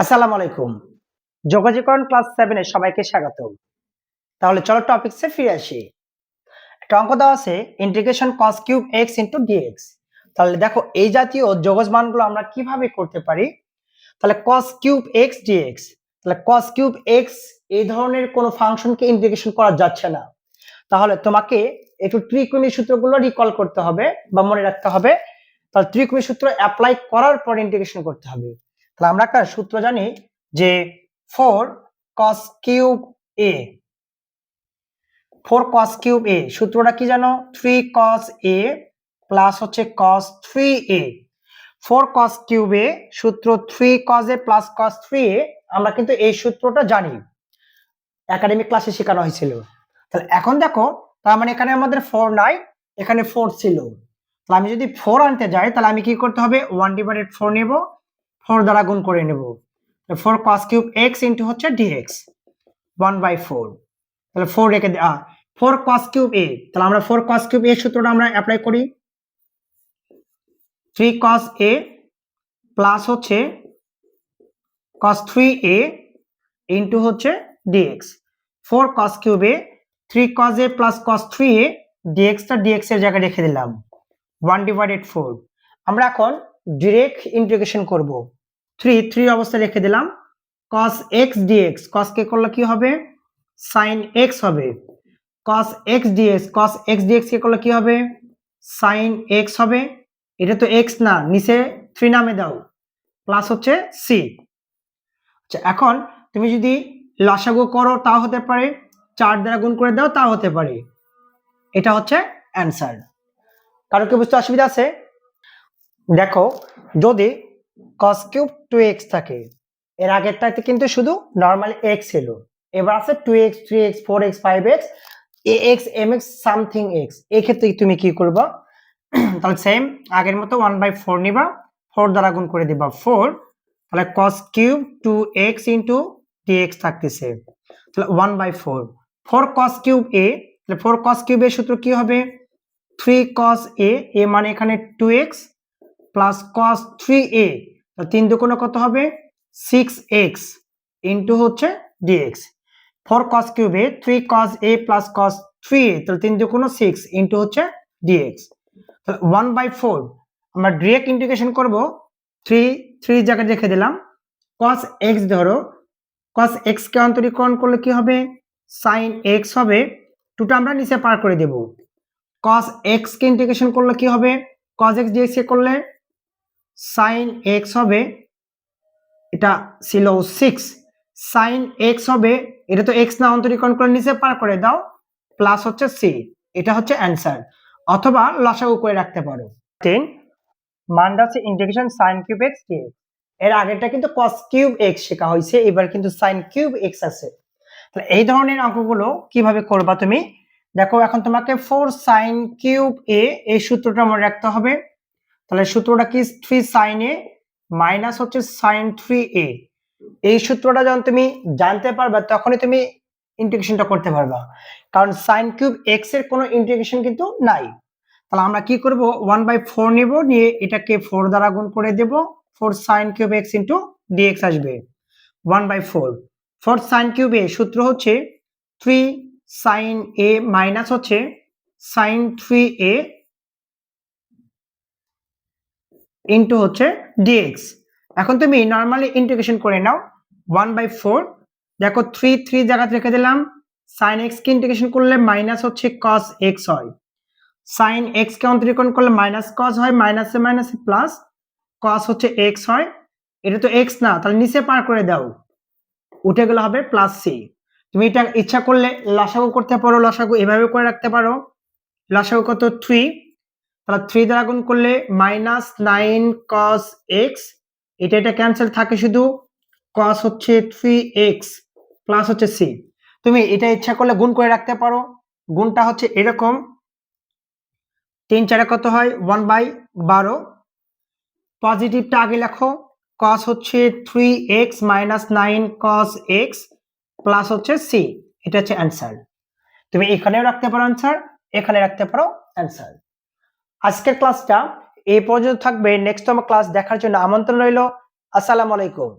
আসসালামু আলাইকুম। যোগাযোগকরণ ক্লাস 7 এ সবাইকে স্বাগতম। তাহলে চলো টপিকসে ফিরে আসি। একটা অঙ্ক দেওয়া আছে integration cos cube x dx। তাহলে দেখো এই জাতীয় যোগজ মানগুলো আমরা কিভাবে করতে পারি? তাহলে cos কিউব x dx। তাহলে cos কিউব x এই ধরনের কোন ফাংশনকে ইন্টিগ্রেশন করা যাচ্ছে না। তাহলে তোমাকে একটু ত্রিকোণী সূত্রগুলো রিকল করতে হবে বা মনে রাখতে হবে। তাহলে ত্রিকোণী সূত্র অ্যাপ্লাই করার পর ইন্টিগ্রেশন করতে হবে। তাহলে আমরা একটা সূত্র জানি যে 4 cos cube a 4 cos cube a সূত্রটা কি জানো? 3 cos a প্লাস হচ্ছে cos 3a। 4 cos cube a সূত্র 3 cos a plus cos 3a। আমরা কিন্তু এই সূত্রটা জানি, একাডেমিক ক্লাসে শেখানো হয়েছিল। তাহলে এখন দেখো, তার মানে এখানে আমাদের 4 নাই, এখানে 4 ছিল। তাহলে আমি যদি 4 আনতে যাই তাহলে আমি কি করতে হবে? 1/4 নেব, 4 দ্বারা গুণ করে নেব। 4 cos কিউব x ইনটু হচ্ছে dx 1/4। তাহলে 4 রেখে 4 cos কিউব a। তাহলে আমরা 4 cos কিউব a সূত্রটা আমরা অ্যাপ্লাই করি। 3 cos a প্লাস হচ্ছে cos 3a ইনটু হচ্ছে dx 4 cos cube a 3 cos a plus cos 3a dx টা dx এর জায়গায় রেখে দিলাম 1/4। আমরা এখন ডাইরেক্ট ইন্টিগ্রেশন করব। 3 অবস্থায় রেখে দিলাম। cos x dx cos কে করলে কি হবে? sin x হবে। cos x dx cos x dx কে করলে কি হবে? sin x হবে। এটা তো x না, নিচে 3 নামে দাও, প্লাস হচ্ছে c। আচ্ছা, এখন তুমি যদি লসাগু করো তাও হতে পারে, 4 দ্বারা গুণ করে দাও তাও হতে পারে। এটা হচ্ছে অ্যান্সার। কারো কি বুঝতে অসুবিধা আছে? দেখো, যদি cos কিউব 2x থাকে, এর আগেরটাতে কিন্তু শুধু নরমাল x ছিল, এবার আছে 2x 3x 4x 5x ax mx something x। এই ক্ষেত্রে তুমি কি করবা? তাহলে সেম আগের মতো 1/4 নিবা, 4 দ্বারা গুণ করে দিবা 4। তাহলে cos কিউব 2x dx থাকতেছে, তাহলে 1/4। 4 cos কিউব a, তাহলে 4 cos কিউব এর সূত্র কি হবে? 3 cos a, a মানে এখানে 2x প্লাস cos 3a, 3 দুগুণে কত হবে? 6x ইনটু হচ্ছে dx 4 cos cube a 3 cos a plus cos 3a, তাহলে 3 দুগুণে 6 ইনটু হচ্ছে dx। তাহলে 1/4 আমরা ডাইরেক্ট ইন্টিগ্রেশন করব। 3 জায়গায় রেখে দিলাম। cos x ধরো, cos x কে অন্তরীকরণ করলে কি হবে? sin x হবে। 2টা আমরা নিচে পার করে দেব। cos x কে ইন্টিগ্রেশন করলে কি হবে? cos x dx কে করলে sin x হবে, এটা ছিল 6 sin x হবে, এটা তো x না, অন্তরীকরণ করে নিচে পার করে দাও, প্লাস হচ্ছে c। এটা হচ্ছে অ্যান্সার, অথবা লসাগু করে রাখতে পারো। 10 মানটা হচ্ছে integration sin cube x dx। এর আগেরটা কিন্তু cos কিউব x শেখা হয়েছে, এবার কিন্তু sin কিউব x আছে। তাহলে এই ধরনের অঙ্কগুলো কিভাবে করবা তুমি? দেখো, এখন তোমাকে 4 sin কিউব a এই সূত্রটা মনে রাখতে হবে। তাহলে সূত্রটা কি? 3 sin a মাইনাস হচ্ছে sin 3a। এই সূত্রটা যখন তুমি জানতে পারবা তখনই তুমি ইন্টিগ্রেশনটা করতে পারবা, কারণ sin কিউব x এর কোনো ইন্টিগ্রেশন কিন্তু নাই। তাহলে আমরা কি করব? 1/4 নিব, নিয়ে এটাকে 4 দ্বারা গুণ করে দেব, 4 sin কিউব x dx আসবে 1/4। 4 sin কিউব a সূত্র হচ্ছে 3 sin a মাইনাস হচ্ছে sin 3a ইনটু হচ্ছে dx। এখন তুমি নরমালি ইন্টিগ্রেশন করে নাও 1/4। দেখো 3 জায়গাতে রেখে দিলাম। sin x কে ইন্টিগ্রেশন করলে মাইনাস হচ্ছে cos x হয়, sin x কে অন্তরীকরণ করলে মাইনাস cos হয়, মাইনাসে মাইনাসে প্লাস cos হচ্ছে x হয়। এটা তো x না, তাহলে নিচে পার করে দাও, উঠে গেলে হবে প্লাস c। তুমি এটা ইচ্ছা করলে লসাগু করতে পারো, লসাগু এভাবে করে রাখতে পারো। লসাগু কত? 3। তাহলে 3 দ্বারা গুণ করলে মাইনাস 9 cos x, এটা ক্যান্সেল থাকে, শুধু cos হচ্ছে 3x প্লাস হচ্ছে c। তুমি এটা ইচ্ছা করলে গুণ করে রাখতে পারো। গুণটা হচ্ছে এরকম, 3 4 কত হয়? 1/12। পজিটিভটা আগে লেখো, cos হচ্ছে 3x minus 9 cos x plus হচ্ছে c। এটা হচ্ছে অ্যান্সার। তুমি এখানেও রাখতে পারো অ্যান্সার, এখানে রাখতে পারো অ্যান্সার। আজকের ক্লাসটা এই পর্যন্ত থাকবে। নেক্সট আমার ক্লাস দেখার জন্য আমন্ত্রণ রইল। আসসালামু আলাইকুম।